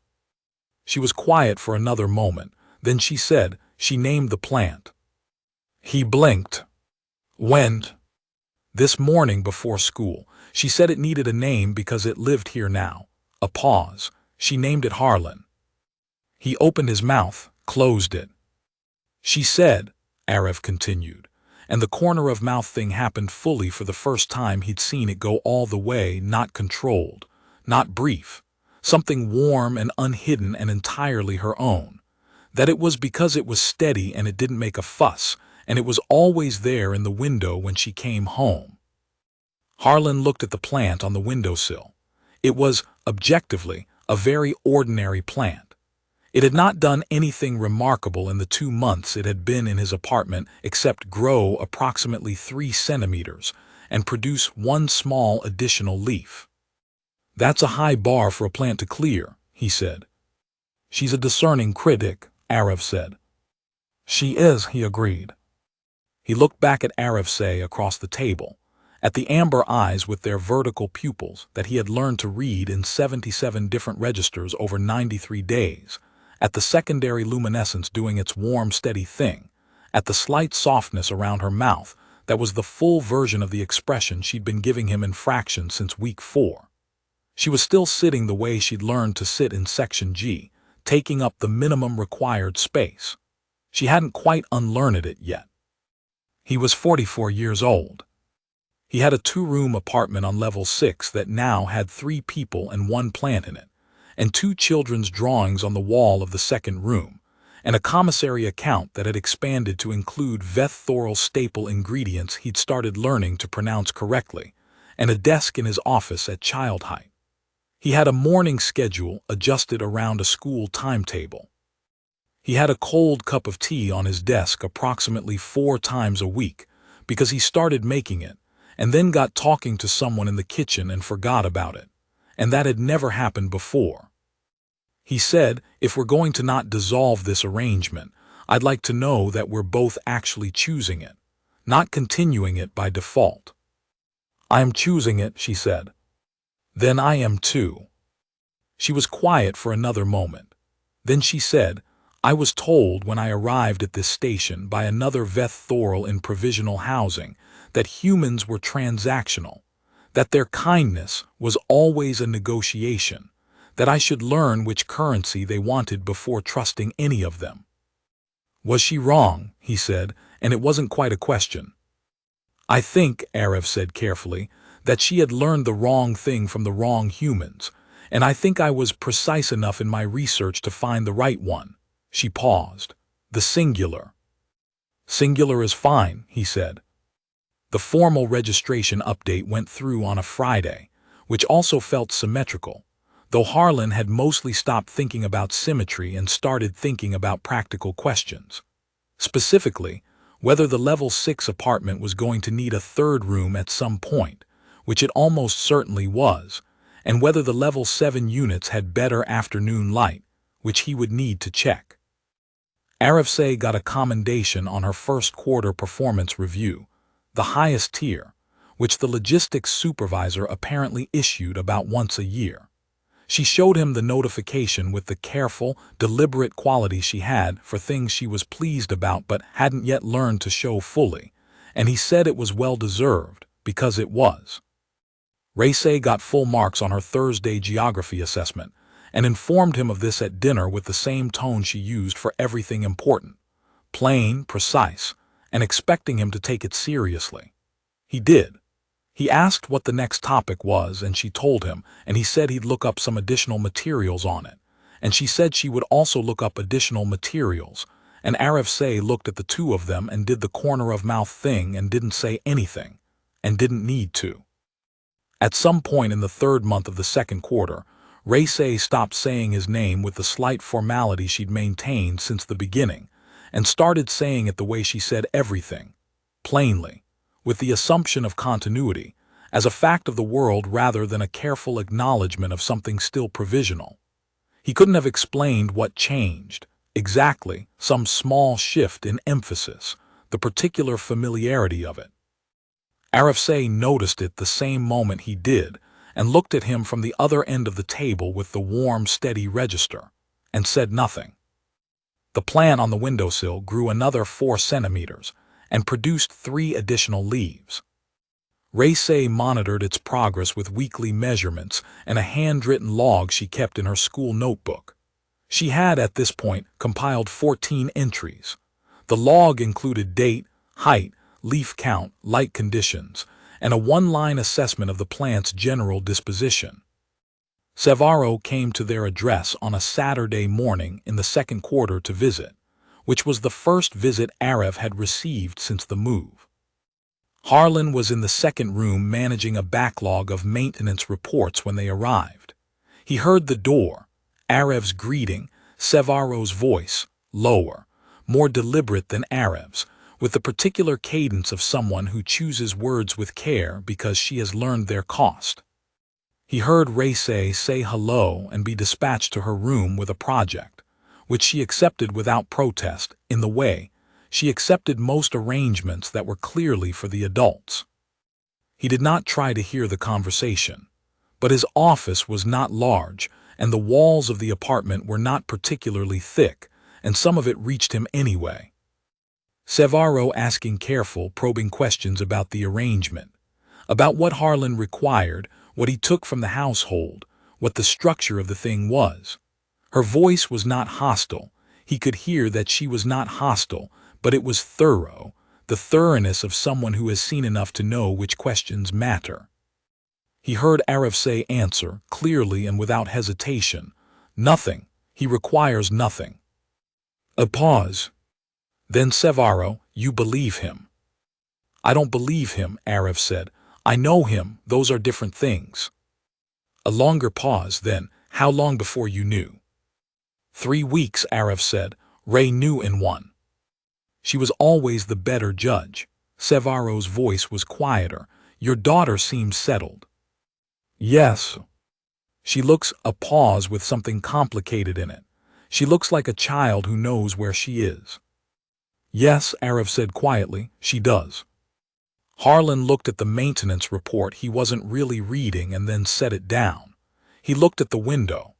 She was quiet for another moment. Then she named the plant. He blinked. "When?" This morning before school, she said it needed a name because it lived here now. A pause. She named it Harlan. He opened his mouth, closed it. She said, Arev continued, and the corner of mouth thing happened fully for the first time he'd seen it go all the way, not controlled, not brief, something warm and unhidden and entirely her own. That it was because it was steady and it didn't make a fuss, and it was always there in the window when she came home. Harlan looked at the plant on the windowsill. It was, objectively, a very ordinary plant. It had not done anything remarkable in the 2 months it had been in his apartment except grow approximately 3 centimeters and produce 1 small additional leaf. That's a high bar for a plant to clear, he said. She's a discerning critic, Arev said. She is, he agreed. He looked back at Arevse across the table, at the amber eyes with their vertical pupils that he had learned to read in 77 different registers over 93 days, at the secondary luminescence doing its warm, steady thing, at the slight softness around her mouth that was the full version of the expression she'd been giving him in fractions since week 4. She was still sitting the way she'd learned to sit in Section G, taking up the minimum required space. She hadn't quite unlearned it yet. He was 44 years old. He had a 2-room apartment on level 6 that now had 3 people and 1 plant in it, and 2 children's drawings on the wall of the second room, and a commissary account that had expanded to include Veth-Thoral staple ingredients he'd started learning to pronounce correctly, and a desk in his office at child height. He had a morning schedule adjusted around a school timetable. He had a cold cup of tea on his desk approximately 4 times a week because he started making it, and then got talking to someone in the kitchen and forgot about it, and that had never happened before. He said, if we're going to not dissolve this arrangement, I'd like to know that we're both actually choosing it, not continuing it by default. I am choosing it, she said. Then I am too. She was quiet for another moment. Then she said, I was told when I arrived at this station by another Veth-Thoral in provisional housing that humans were transactional, that their kindness was always a negotiation, that I should learn which currency they wanted before trusting any of them. Was she wrong, he said, and it wasn't quite a question. I think, Arev said carefully, that she had learned the wrong thing from the wrong humans, and I think I was precise enough in my research to find the right one. She paused. The singular. Singular is fine, he said. The formal registration update went through on a Friday, which also felt symmetrical, though Harlan had mostly stopped thinking about symmetry and started thinking about practical questions. Specifically, whether the level 6 apartment was going to need a 3rd room at some point, which it almost certainly was, and whether the level 7 units had better afternoon light, which he would need to check. Arevse got a commendation on her first quarter performance review, the highest tier, which the logistics supervisor apparently issued about once a year. She showed him the notification with the careful, deliberate quality she had for things she was pleased about but hadn't yet learned to show fully, and he said it was well-deserved, because it was. Race got full marks on her Thursday geography assessment, and informed him of this at dinner with the same tone she used for everything important, plain, precise, and expecting him to take it seriously. He did. He asked what the next topic was, and she told him, and he said he'd look up some additional materials on it, and she said she would also look up additional materials, and Arevse looked at the 2 of them and did the corner-of-mouth thing and didn't say anything, and didn't need to. At some point in the 3rd month of the 2nd quarter, Race stopped saying his name with the slight formality she'd maintained since the beginning, and started saying it the way she said everything, plainly, with the assumption of continuity, as a fact of the world rather than a careful acknowledgement of something still provisional. He couldn't have explained what changed, exactly, some small shift in emphasis, the particular familiarity of it. Arevse noticed it the same moment he did, and looked at him from the other end of the table with the warm, steady register, and said nothing. The plant on the windowsill grew another 4 centimeters and produced 3 additional leaves. Raysay monitored its progress with weekly measurements and a handwritten log she kept in her school notebook. She had, at this point, compiled 14 entries. The log included date, height, leaf count, light conditions, and a one-line assessment of the plant's general disposition. Sevaro came to their address on a Saturday morning in the second quarter to visit, which was the first visit Arev had received since the move. Harlan was in the second room managing a backlog of maintenance reports when they arrived. He heard the door, Arev's greeting, Sevaro's voice, lower, more deliberate than Arev's, with the particular cadence of someone who chooses words with care because she has learned their cost. He heard Raysay say hello and be dispatched to her room with a project, which she accepted without protest. In the way, she accepted most arrangements that were clearly for the adults. He did not try to hear the conversation, but his office was not large, and the walls of the apartment were not particularly thick, and some of it reached him anyway. Sevaro asking careful, probing questions about the arrangement, about what Harlan required, what he took from the household, what the structure of the thing was. Her voice was not hostile. He could hear that she was not hostile, but it was thorough, the thoroughness of someone who has seen enough to know which questions matter. He heard Arev say answer, clearly and without hesitation. Nothing. He requires nothing. A pause. Then Sevaro, you believe him. I don't believe him, Arev said. I know him, those are different things. A longer pause, then, how long before you knew? 3 weeks, Arev said. Ray knew in 1. She was always the better judge. Sevaro's voice was quieter. Your daughter seems settled. Yes. She looks, a pause with something complicated in it. She looks like a child who knows where she is. Yes, Arev said quietly, she does. Harlan looked at the maintenance report he wasn't really reading and then set it down. He looked at the window.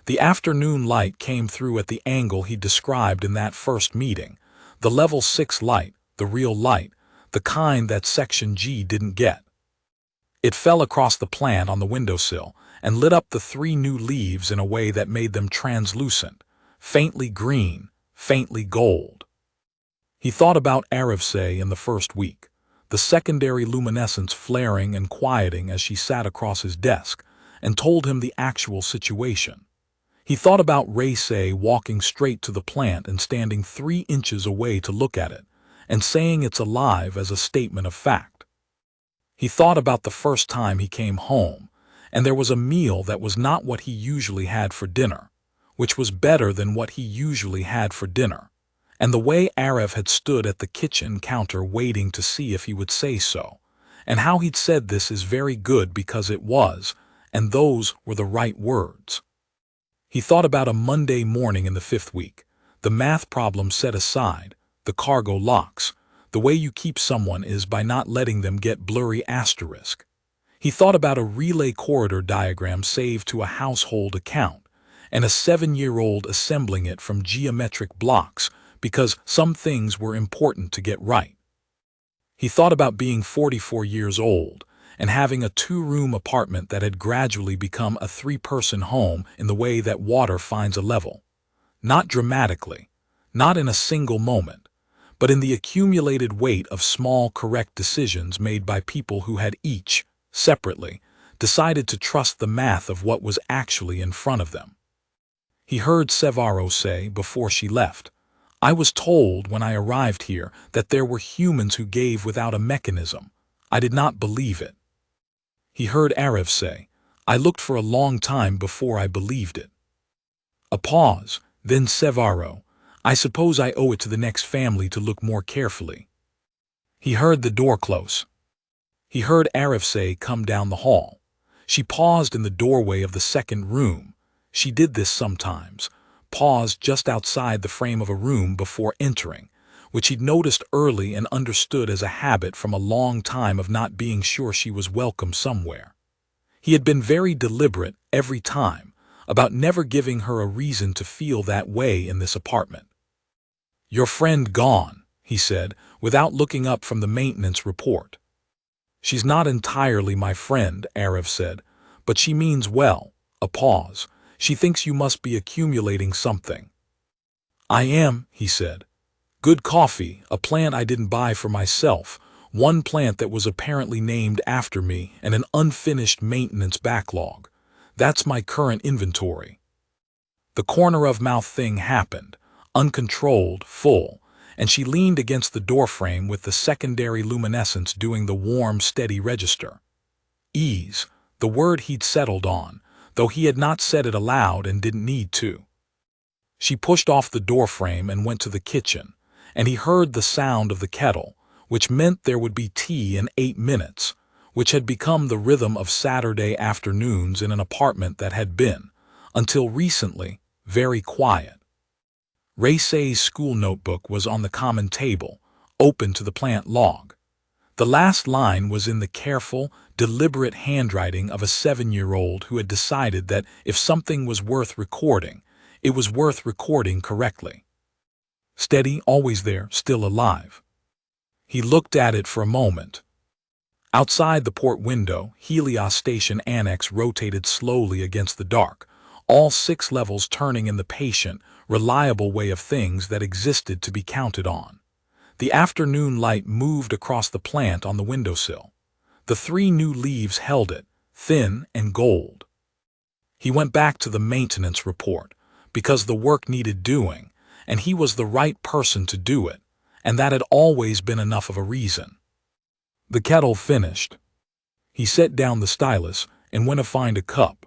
The afternoon light came through at the angle he described in that first meeting. The level 6 light, the real light, the kind that Section G didn't get. It fell across the plant on the windowsill and lit up the 3 new leaves in a way that made them translucent, faintly green, faintly gold. He thought about Arevsay in the first week, the secondary luminescence flaring and quieting as she sat across his desk, and told him the actual situation. He thought about Raysay walking straight to the plant and standing 3 inches away to look at it, and saying it's alive as a statement of fact. He thought about the first time he came home, and there was a meal that was not what he usually had for dinner, which was better than what he usually had for dinner, and the way Arev had stood at the kitchen counter waiting to see if he would say so, and how he'd said this is very good because it was, and those were the right words. He thought about a Monday morning in the 5th week, the math problem set aside, the cargo locks, the way you keep someone is by not letting them get blurry asterisk. He thought about a relay corridor diagram saved to a household account, and a 7-year-old assembling it from geometric blocks because some things were important to get right. He thought about being 44 years old, and having a 2-room apartment that had gradually become a 3-person home in the way that water finds a level. Not dramatically, not in a single moment, but in the accumulated weight of small correct decisions made by people who had each, separately, decided to trust the math of what was actually in front of them. He heard Sevaro say before she left, I was told when I arrived here that there were humans who gave without a mechanism. I did not believe it. He heard Arev say, I looked for a long time before I believed it. A pause, then Sevaro, I suppose I owe it to the next family to look more carefully. He heard the door close. He heard Arev say come down the hall. She paused in the doorway of the second room. She did this sometimes, paused just outside the frame of a room before entering, which he'd noticed early and understood as a habit from a long time of not being sure she was welcome somewhere. He had been very deliberate every time about never giving her a reason to feel that way in this apartment. Your friend gone, he said, without looking up from the maintenance report. She's not entirely my friend, Arev said, but she means well. A pause. She thinks you must be accumulating something. I am, he said. Good coffee, a plant I didn't buy for myself, one plant that was apparently named after me, and an unfinished maintenance backlog. That's my current inventory. The corner of mouth thing happened, uncontrolled, full, and she leaned against the doorframe with the secondary luminescence doing the warm, steady register. Ease, the word he'd settled on, though he had not said it aloud and didn't need to. She pushed off the doorframe and went to the kitchen, and he heard the sound of the kettle, which meant there would be tea in 8 minutes, which had become the rhythm of Saturday afternoons in an apartment that had been, until recently, very quiet. Raysay's school notebook was on the common table, open to the plant log. The last line was in the careful, deliberate handwriting of a 7-year-old who had decided that if something was worth recording, it was worth recording correctly. Steady, always there, still alive. He looked at it for a moment. Outside the port window, Helios Station Annex rotated slowly against the dark, all 6 levels turning in the patient, reliable way of things that existed to be counted on. The afternoon light moved across the plant on the windowsill. The 3 new leaves held it, thin and gold. He went back to the maintenance report, because the work needed doing, and he was the right person to do it, and that had always been enough of a reason. The kettle finished. He set down the stylus and went to find a cup.